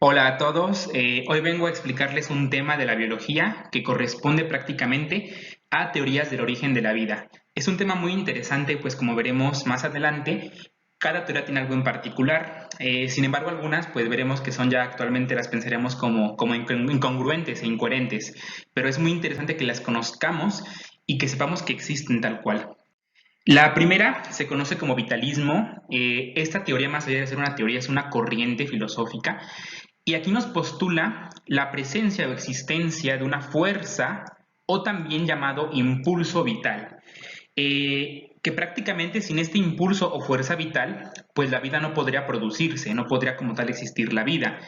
Hola a todos, hoy vengo a explicarles un tema de la biología que corresponde prácticamente a teorías del origen de la vida. Es un tema muy interesante, pues como veremos más adelante, cada teoría tiene algo en particular. Sin embargo, algunas pues veremos que son ya actualmente las pensaríamos como incongruentes e incoherentes, pero es muy interesante que las conozcamos y que sepamos que existen tal cual. La primera se conoce como vitalismo. Esta teoría, más allá de ser una teoría, es una corriente filosófica y aquí nos postula la presencia o existencia de una fuerza o también llamado impulso vital, que prácticamente sin este impulso o fuerza vital, pues la vida no podría producirse, no podría como tal existir la vida.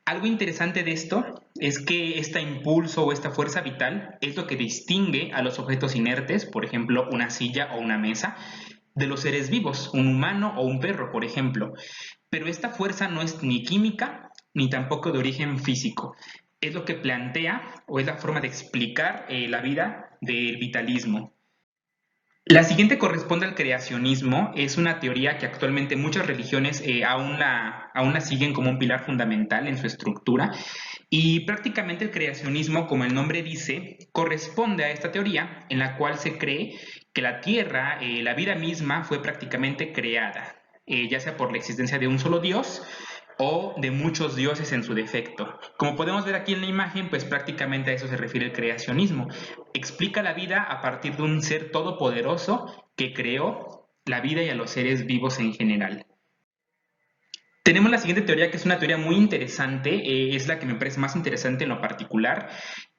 Algo interesante de esto es que este impulso o esta fuerza vital es lo que distingue a los objetos inertes, por ejemplo, una silla o una mesa, de los seres vivos, un humano o un perro, por ejemplo. Pero esta fuerza no es ni química ni tampoco de origen físico. Es lo que plantea o es la forma de explicar la vida del vitalismo. La siguiente corresponde al creacionismo. Es una teoría que actualmente muchas religiones aún la siguen como un pilar fundamental en su estructura. Y prácticamente el creacionismo, como el nombre dice, corresponde a esta teoría en la cual se cree que la Tierra, la vida misma, fue prácticamente creada, ya sea por la existencia de un solo Dios o de muchos dioses en su defecto. Como podemos ver aquí en la imagen, pues prácticamente a eso se refiere el creacionismo. Explica la vida a partir de un ser todopoderoso que creó la vida y a los seres vivos en general. Tenemos la siguiente teoría, que es una teoría muy interesante, es la que me parece más interesante en lo particular,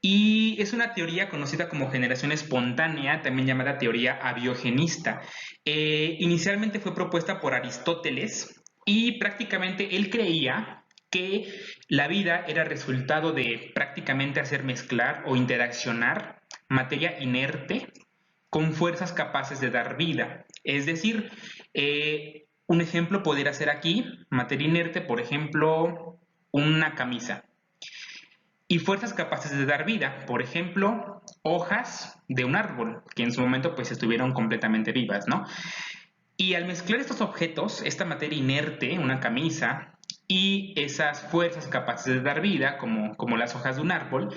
y es una teoría conocida como generación espontánea, también llamada teoría abiogenista. Inicialmente fue propuesta por Aristóteles y prácticamente él creía que la vida era resultado de prácticamente hacer mezclar o interaccionar materia inerte con fuerzas capaces de dar vida. Es decir, un ejemplo podría ser aquí, materia inerte, por ejemplo, una camisa. Y fuerzas capaces de dar vida, por ejemplo, hojas de un árbol, que en su momento pues estuvieron completamente vivas, ¿no? Y al mezclar estos objetos, esta materia inerte, una camisa, y esas fuerzas capaces de dar vida, como las hojas de un árbol,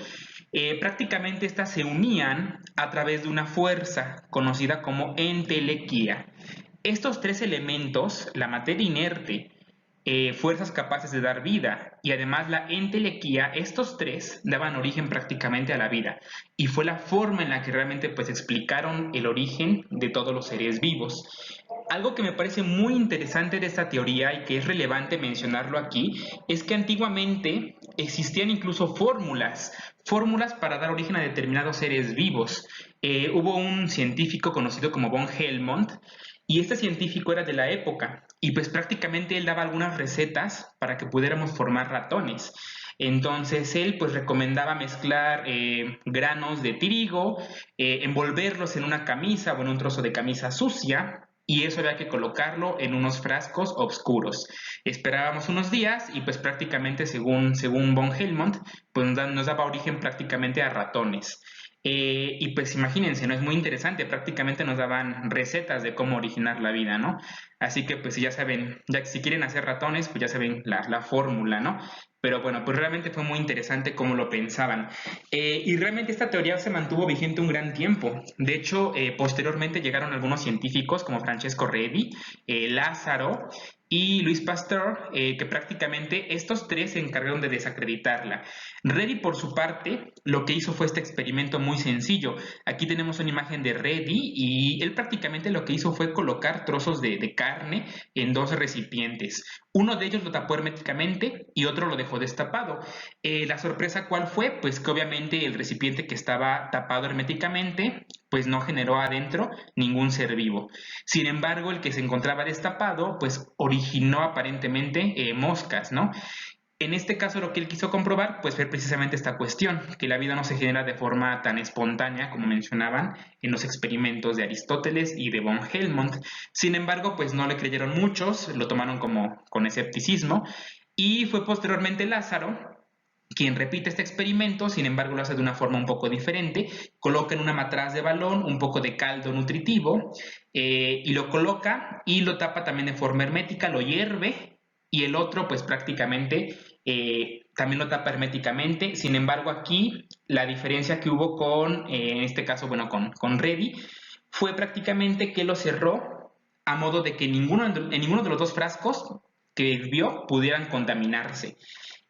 prácticamente estas se unían a través de una fuerza conocida como entelequía. Estos tres elementos, la materia inerte, fuerzas capaces de dar vida y además la entelequía, estos tres daban origen prácticamente a la vida y fue la forma en la que realmente pues explicaron el origen de todos los seres vivos. Algo que me parece muy interesante de esta teoría y que es relevante mencionarlo aquí es que antiguamente existían incluso fórmulas para dar origen a determinados seres vivos. Hubo un científico conocido como von Helmont y este científico era de la época y pues prácticamente él daba algunas recetas para que pudiéramos formar ratones. Entonces él pues recomendaba mezclar granos de trigo, envolverlos en una camisa o en un trozo de camisa sucia y eso había que colocarlo en unos frascos oscuros. Esperábamos unos días y pues prácticamente según von Helmont pues nos daba origen prácticamente a ratones. Y pues imagínense, ¿no? Es muy interesante, prácticamente nos daban recetas de cómo originar la vida, ¿no? Así que pues ya saben, ya si quieren hacer ratones, pues ya saben la fórmula, ¿no? Pero bueno, pues realmente fue muy interesante cómo lo pensaban. Y realmente esta teoría se mantuvo vigente un gran tiempo. De hecho, posteriormente llegaron algunos científicos como Francesco Redi, Lázaro y Luis Pasteur, que prácticamente estos tres se encargaron de desacreditarla. Reddy, por su parte, lo que hizo fue este experimento muy sencillo. Aquí tenemos una imagen de Reddy y él prácticamente lo que hizo fue colocar trozos de carne en dos recipientes. Uno de ellos lo tapó herméticamente y otro lo dejó destapado. La sorpresa, ¿cuál fue? Pues que obviamente el recipiente que estaba tapado herméticamente pues no generó adentro ningún ser vivo. Sin embargo, el que se encontraba destapado, pues originó aparentemente moscas, ¿no? En este caso lo que él quiso comprobar pues fue precisamente esta cuestión, que la vida no se genera de forma tan espontánea como mencionaban en los experimentos de Aristóteles y de von Helmont. Sin embargo, pues no le creyeron muchos, lo tomaron como con escepticismo y fue posteriormente Lázaro quien repite este experimento, sin embargo lo hace de una forma un poco diferente, coloca en una matraz de balón un poco de caldo nutritivo y lo coloca y lo tapa también de forma hermética, lo hierve y el otro pues prácticamente también lo tapa herméticamente. Sin embargo, aquí la diferencia que hubo en este caso, bueno, con Reddy, fue prácticamente que lo cerró a modo de que en ninguno de los dos frascos que vio pudieran contaminarse.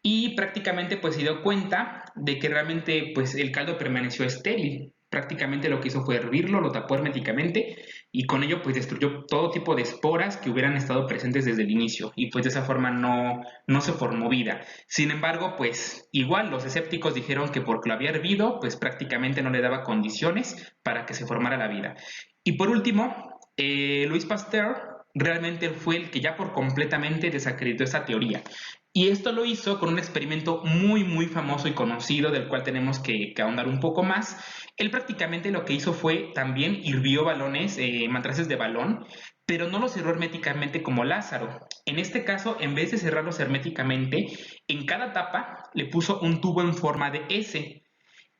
Y prácticamente pues se dio cuenta de que realmente pues el caldo permaneció estéril. Prácticamente lo que hizo fue hervirlo, lo tapó herméticamente y con ello pues destruyó todo tipo de esporas que hubieran estado presentes desde el inicio y pues de esa forma no se formó vida. Sin embargo, pues igual los escépticos dijeron que porque lo había hervido pues prácticamente no le daba condiciones para que se formara la vida. Y por último, Louis Pasteur realmente fue el que ya por completamente desacreditó esta teoría. Y esto lo hizo con un experimento muy famoso y conocido del cual tenemos que ahondar un poco más. Él prácticamente lo que hizo fue también hirvió balones, matraces de balón, pero no los cerró herméticamente como Lázaro. En este caso, en vez de cerrarlos herméticamente, en cada tapa le puso un tubo en forma de S.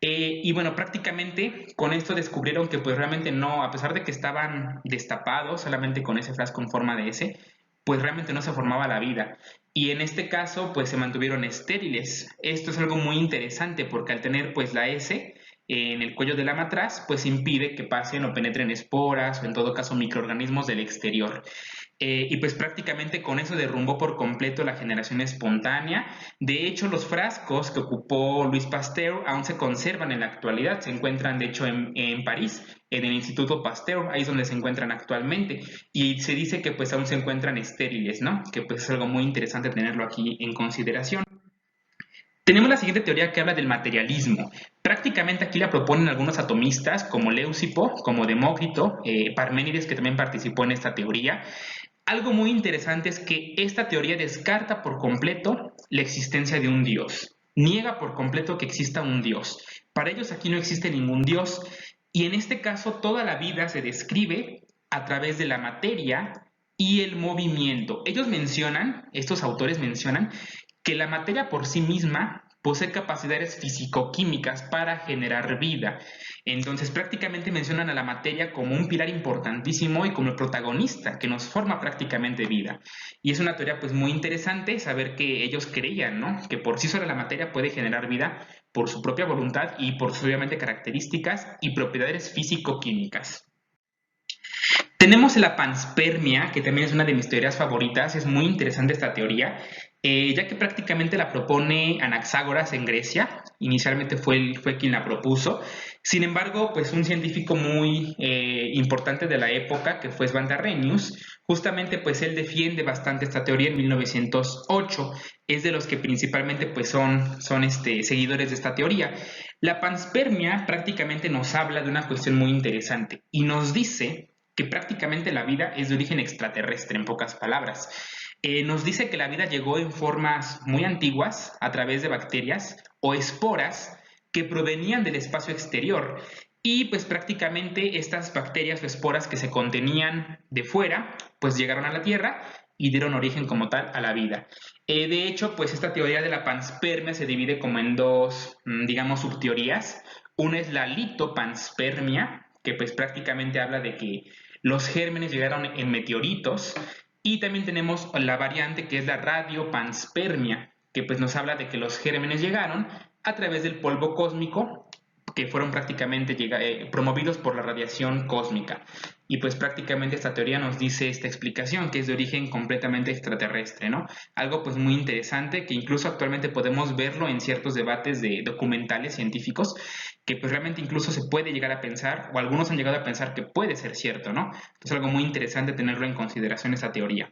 Y bueno, prácticamente con esto descubrieron que pues realmente no, a pesar de que estaban destapados solamente con ese frasco en forma de S, pues realmente no se formaba la vida. Y en este caso pues se mantuvieron estériles. Esto es algo muy interesante porque al tener pues la S en el cuello de la matraz pues impide que pasen o penetren esporas o en todo caso microorganismos del exterior. Y pues prácticamente con eso derrumbó por completo la generación espontánea. De hecho, los frascos que ocupó Louis Pasteur aún se conservan en la actualidad. Se encuentran, de hecho, en París, en el Instituto Pasteur, ahí es donde se encuentran actualmente. Y se dice que pues aún se encuentran estériles, ¿no? Que pues es algo muy interesante tenerlo aquí en consideración. Tenemos la siguiente teoría que habla del materialismo. Prácticamente aquí la proponen algunos atomistas como Leucipo, como Demócrito, Parménides, que también participó en esta teoría. Algo muy interesante es que esta teoría descarta por completo la existencia de un Dios. Niega por completo que exista un Dios. Para ellos aquí no existe ningún Dios y en este caso toda la vida se describe a través de la materia y el movimiento. Estos autores mencionan, que la materia por sí misma posee capacidades físico-químicas para generar vida. Entonces prácticamente mencionan a la materia como un pilar importantísimo y como el protagonista que nos forma prácticamente vida. Y es una teoría pues muy interesante saber que ellos creían, ¿no? Que por sí sola la materia puede generar vida por su propia voluntad y por sus obviamente características y propiedades físico-químicas. Tenemos la panspermia, que también es una de mis teorías favoritas. Es muy interesante esta teoría, ya que prácticamente la propone Anaxágoras en Grecia. Inicialmente fue quien la propuso. Sin embargo, pues un científico muy importante de la época, que fue Svante Arrhenius, justamente pues él defiende bastante esta teoría en 1908. Es de los que principalmente pues son seguidores de esta teoría. La panspermia prácticamente nos habla de una cuestión muy interesante y nos dice que prácticamente la vida es de origen extraterrestre, en pocas palabras. Nos dice que la vida llegó en formas muy antiguas a través de bacterias o esporas que provenían del espacio exterior y pues prácticamente estas bacterias o esporas que se contenían de fuera pues llegaron a la Tierra y dieron origen como tal a la vida. De hecho, pues esta teoría de la panspermia se divide como en dos, digamos, subteorías. Una es la litopanspermia, que pues prácticamente habla de que los gérmenes llegaron en meteoritos y también tenemos la variante que es la radiopanspermia, que pues nos habla de que los gérmenes llegaron a través del polvo cósmico que fueron prácticamente promovidos por la radiación cósmica. Y pues prácticamente esta teoría nos dice esta explicación, que es de origen completamente extraterrestre, ¿no? Algo pues muy interesante que incluso actualmente podemos verlo en ciertos debates de documentales científicos, que pues realmente incluso se puede llegar a pensar, o algunos han llegado a pensar que puede ser cierto, ¿no? Entonces algo muy interesante tenerlo en consideración esta teoría.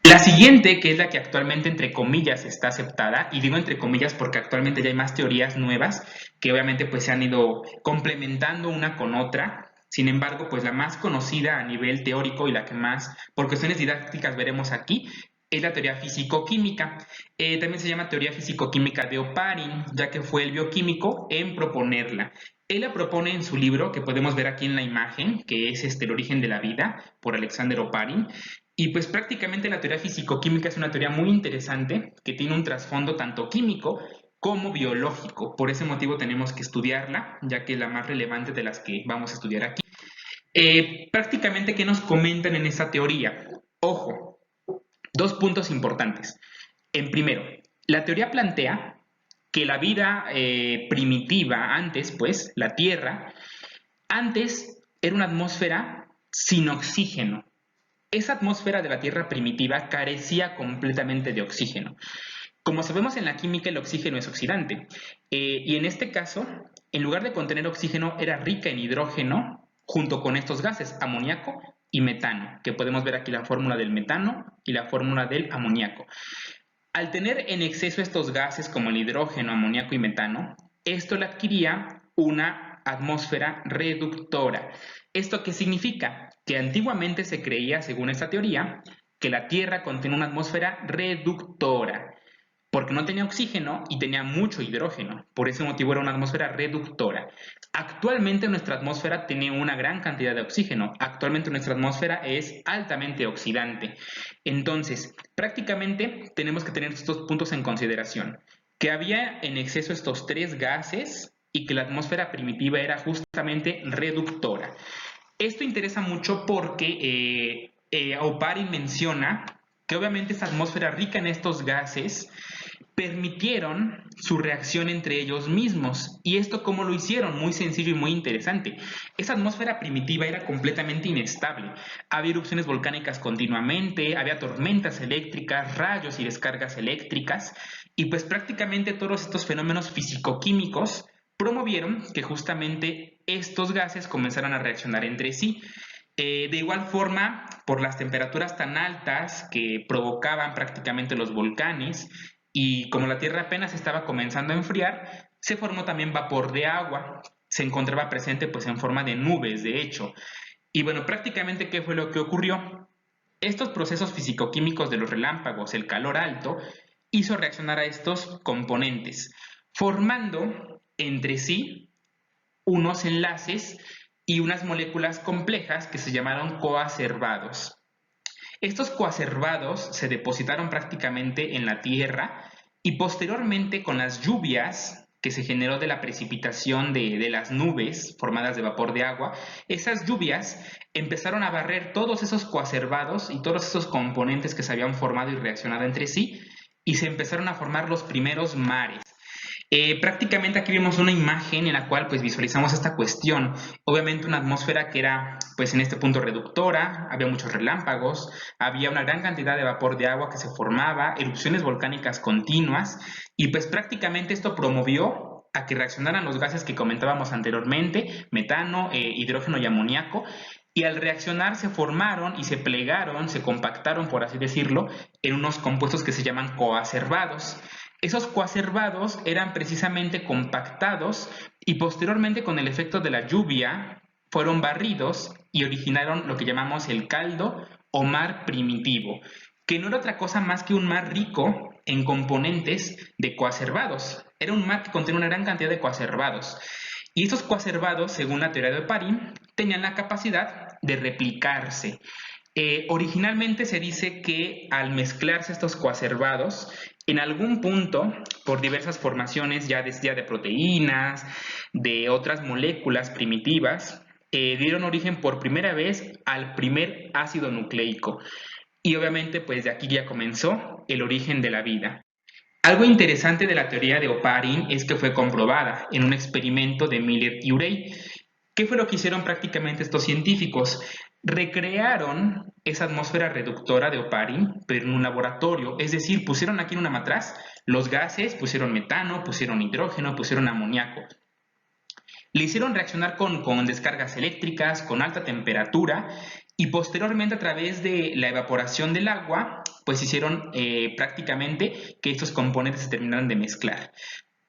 La siguiente, que es la que actualmente entre comillas está aceptada, y digo entre comillas porque actualmente ya hay más teorías nuevas que obviamente pues se han ido complementando una con otra. Sin embargo, pues la más conocida a nivel teórico y la que más por cuestiones didácticas veremos aquí es la teoría físico-química. También se llama teoría físico-química de Oparin, ya que fue el bioquímico en proponerla. Él la propone en su libro, que podemos ver aquí en la imagen, que es El origen de la vida, por Alexander Oparin. Y pues prácticamente la teoría físico-química es una teoría muy interesante que tiene un trasfondo tanto químico como biológico. Por ese motivo tenemos que estudiarla, ya que es la más relevante de las que vamos a estudiar aquí. Prácticamente, ¿qué nos comentan en esta teoría? Ojo, dos puntos importantes. En primero, La teoría plantea que la vida primitiva, antes, pues, la Tierra, antes era una atmósfera sin oxígeno. Esa atmósfera de la Tierra primitiva carecía completamente de oxígeno. Como sabemos en la química, el oxígeno es oxidante. Y en este caso, en lugar de contener oxígeno, era rica en hidrógeno junto con estos gases, amoníaco y metano, que podemos ver aquí la fórmula del metano y la fórmula del amoníaco. Al tener en exceso estos gases como el hidrógeno, amoníaco y metano, esto le adquiría una atmósfera reductora. ¿Esto qué significa? Que antiguamente se creía, según esta teoría, que la Tierra contiene una atmósfera reductora, porque no tenía oxígeno y tenía mucho hidrógeno. Por ese motivo era una atmósfera reductora. Actualmente nuestra atmósfera tiene una gran cantidad de oxígeno. Actualmente nuestra atmósfera es altamente oxidante. Entonces, prácticamente tenemos que tener estos puntos en consideración. Que había en exceso estos tres gases y que la atmósfera primitiva era justamente reductora. Esto interesa mucho porque Oparin menciona que obviamente esta atmósfera rica en estos gases permitieron su reacción entre ellos mismos. ¿Y esto cómo lo hicieron? Muy sencillo y muy interesante. Esa atmósfera primitiva era completamente inestable. Había erupciones volcánicas continuamente, había tormentas eléctricas, rayos y descargas eléctricas, y pues prácticamente todos estos fenómenos físico-químicos promovieron que justamente estos gases comenzaran a reaccionar entre sí. De igual forma, por las temperaturas tan altas que provocaban prácticamente los volcanes, y como la Tierra apenas estaba comenzando a enfriar, se formó también vapor de agua. Se encontraba presente pues en forma de nubes, de hecho. Y bueno, prácticamente ¿qué fue lo que ocurrió? Estos procesos fisicoquímicos de los relámpagos, el calor alto, hizo reaccionar a estos componentes, formando entre sí unos enlaces y unas moléculas complejas que se llamaron coacervados. Estos coacervados se depositaron prácticamente en la Tierra y posteriormente con las lluvias que se generó de la precipitación de las nubes formadas de vapor de agua, esas lluvias empezaron a barrer todos esos coacervados y todos esos componentes que se habían formado y reaccionado entre sí y se empezaron a formar los primeros mares. Prácticamente aquí vemos una imagen en la cual pues visualizamos esta cuestión. Obviamente una atmósfera que era pues en este punto reductora, había muchos relámpagos, había una gran cantidad de vapor de agua que se formaba, erupciones volcánicas continuas y pues prácticamente esto promovió a que reaccionaran los gases que comentábamos anteriormente, metano, hidrógeno y amoníaco, y al reaccionar se formaron y se plegaron, se compactaron, por así decirlo, en unos compuestos que se llaman coacervados. Esos coacervados eran precisamente compactados y posteriormente con el efecto de la lluvia fueron barridos y originaron lo que llamamos el caldo o mar primitivo, que no era otra cosa más que un mar rico en componentes de coacervados. Era un mar que contenía una gran cantidad de coacervados. Y estos coacervados, según la teoría de Oparin, tenían la capacidad de replicarse. Originalmente se dice que al mezclarse estos coacervados, en algún punto, por diversas formaciones ya de proteínas, de otras moléculas primitivas, dieron origen por primera vez al primer ácido nucleico. Y obviamente, pues de aquí ya comenzó el origen de la vida. Algo interesante de la teoría de Oparin es que fue comprobada en un experimento de Miller y Urey. ¿Qué fue lo que hicieron prácticamente estos científicos? Recrearon esa atmósfera reductora de Oparin, pero en un laboratorio. Es decir, pusieron aquí en una matraz los gases, pusieron metano, pusieron hidrógeno, pusieron amoníaco. Le hicieron reaccionar con descargas eléctricas, con alta temperatura, y posteriormente a través de la evaporación del agua, pues hicieron prácticamente que estos componentes se terminaran de mezclar.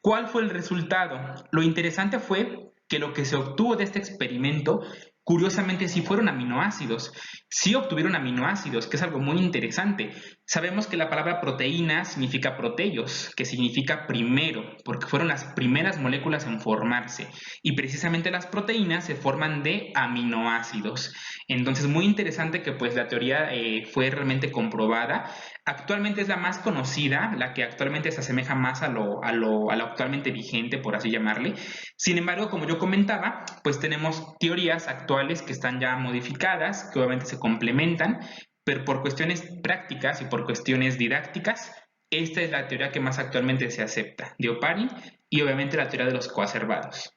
¿Cuál fue el resultado? Lo interesante fue que lo que se obtuvo de este experimento, curiosamente sí fueron aminoácidos. Sí obtuvieron aminoácidos, que es algo muy interesante. Sabemos que la palabra proteína significa proteos, que significa primero, porque fueron las primeras moléculas en formarse. Y precisamente las proteínas se forman de aminoácidos. Entonces, muy interesante que pues la teoría fue realmente comprobada. Actualmente es la más conocida, la que actualmente se asemeja más a lo actualmente vigente, por así llamarle. Sin embargo, como yo comentaba, pues tenemos teorías actuales que están ya modificadas, que obviamente se complementan, pero por cuestiones prácticas y por cuestiones didácticas, esta es la teoría que más actualmente se acepta, de Oparin y obviamente la teoría de los coacervados.